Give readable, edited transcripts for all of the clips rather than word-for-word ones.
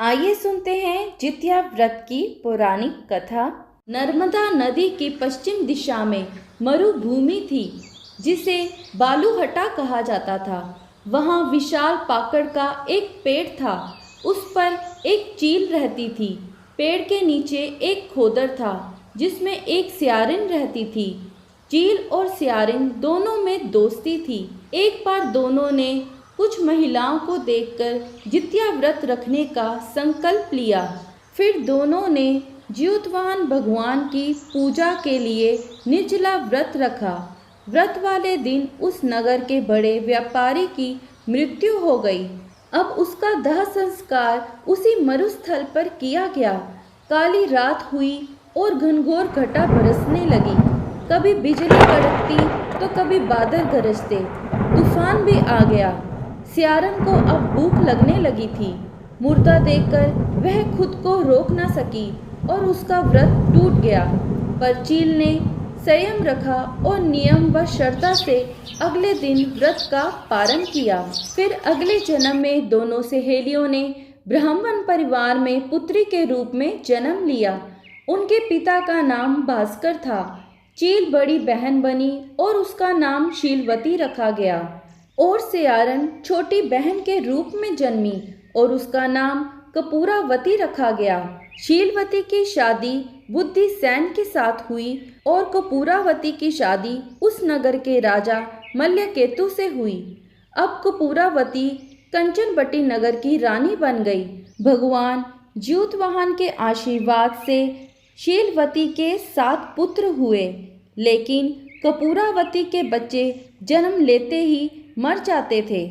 आइए सुनते हैं जित्या व्रत की पौराणिक कथा। नर्मदा नदी की पश्चिम दिशा में मरुभूमि थी जिसे बालूहटा कहा जाता था। वहाँ विशाल पाकड़ का एक पेड़ था। उस पर एक चील रहती थी। पेड़ के नीचे एक खोदर था जिसमें एक सियारिन रहती थी। चील और सियारिन दोनों में दोस्ती थी। एक बार दोनों ने कुछ महिलाओं को देखकर जित्या व्रत रखने का संकल्प लिया। फिर दोनों ने ज्योतवान भगवान की पूजा के लिए निर्जला व्रत रखा। व्रत वाले दिन उस नगर के बड़े व्यापारी की मृत्यु हो गई। अब उसका दाह संस्कार उसी मरुस्थल पर किया गया। काली रात हुई और घनघोर घटा बरसने लगी। कभी बिजली कड़कती तो कभी बादल गरजते। तूफान भी आ गया। सियारन को अब भूख लगने लगी थी। मुर्दा देखकर वह खुद को रोक न सकी और उसका व्रत टूट गया। पर चील ने संयम रखा और नियम व श्रद्धा से अगले दिन व्रत का पारण किया। फिर अगले जन्म में दोनों सहेलियों ने ब्राह्मण परिवार में पुत्री के रूप में जन्म लिया। उनके पिता का नाम भास्कर था। चील बड़ी बहन बनी और उसका नाम शीलवती रखा गया। और सियारन छोटी बहन के रूप में जन्मी और उसका नाम कपूरावती रखा गया। शीलवती की शादी बुद्धिसेन के साथ हुई और कपूरावती की शादी उस नगर के राजा मल्लकेतु से हुई। अब कपूरावती कंचनबटी नगर की रानी बन गई। भगवान ज्योतवाहन के आशीर्वाद से शीलवती के 7 पुत्र हुए, लेकिन कपूरावती के बच्चे जन्म लेते ही मर जाते थे।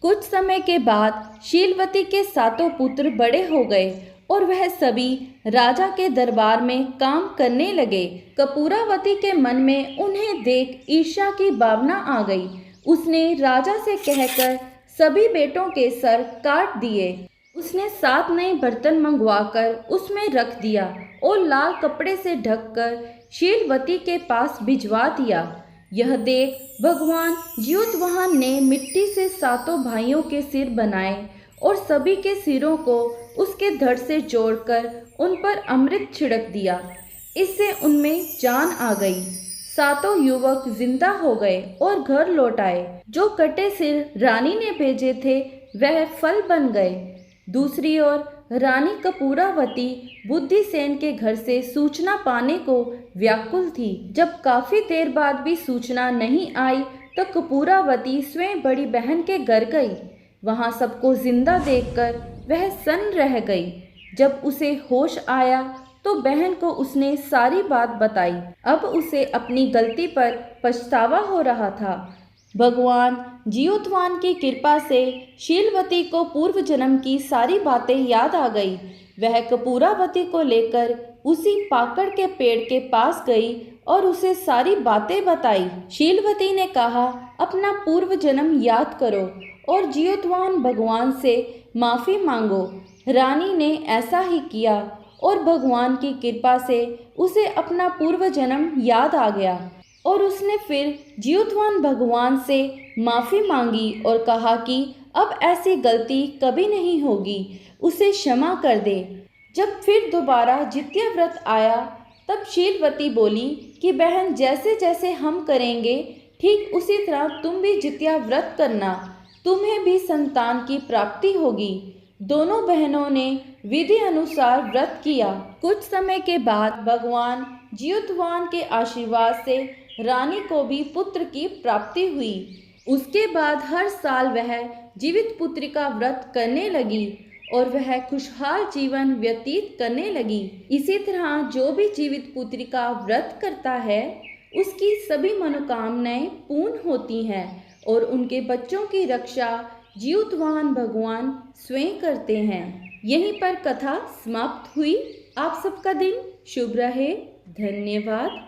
कुछ समय के बाद शीलवती के 7 पुत्र बड़े हो गए और वह सभी राजा के दरबार में काम करने लगे। कपूरावती के मन में उन्हें देख ईर्ष्या की भावना आ गई। उसने राजा से कहकर सभी बेटों के सर काट दिए। उसने 7 नए बर्तन मंगवाकर उसमें रख दिया और लाल कपड़े से ढककर शीलवती के पास भिजवा दिया। यह देख भगवान ज्योतवाहन ने मिट्टी से 7 भाइयों के सिर बनाए और सभी के सिरों को उसके धड़ से जोड़कर उन पर अमृत छिड़क दिया। इससे उनमें जान आ गई। 7 युवक जिंदा हो गए और घर लौट आए। जो कटे सिर रानी ने भेजे थे वह फल बन गए। दूसरी ओर रानी कपूरावती बुद्धिसेन के घर से सूचना पाने को व्याकुल थी। जब काफी देर बाद भी सूचना नहीं आई तो कपूरावती स्वयं बड़ी बहन के घर गई। वहां सबको जिंदा देखकर वह सन्न रह गई। जब उसे होश आया तो बहन को उसने सारी बात बताई। अब उसे अपनी गलती पर पछतावा हो रहा था। भगवान ज्योतवान की कृपा से शीलवती को पूर्व जन्म की सारी बातें याद आ गई। वह कपूरावती को लेकर उसी पाकड़ के पेड़ के पास गई और उसे सारी बातें बताई। शीलवती ने कहा, अपना पूर्व जन्म याद करो और ज्योतवान भगवान से माफ़ी मांगो। रानी ने ऐसा ही किया और भगवान की कृपा से उसे अपना पूर्व जन्म याद आ गया और उसने फिर ज्योतवान भगवान से माफ़ी मांगी और कहा कि अब ऐसी गलती कभी नहीं होगी, उसे क्षमा कर दे। जब फिर दोबारा जित्या व्रत आया तब शीलवती बोली कि बहन, जैसे जैसे हम करेंगे ठीक उसी तरह तुम भी जित्या व्रत करना, तुम्हें भी संतान की प्राप्ति होगी। दोनों बहनों ने विधि अनुसार व्रत किया। कुछ समय के बाद भगवान ज्योतवान के आशीर्वाद से रानी को भी पुत्र की प्राप्ति हुई। उसके बाद हर साल वह जीवित पुत्री का व्रत करने लगी और वह खुशहाल जीवन व्यतीत करने लगी। इसी तरह जो भी जीवित पुत्री का व्रत करता है उसकी सभी मनोकामनाएं पूर्ण होती हैं और उनके बच्चों की रक्षा ज्योतवान भगवान स्वयं करते हैं। यहीं पर कथा समाप्त हुई। आप सबका दिन शुभ रहे। धन्यवाद।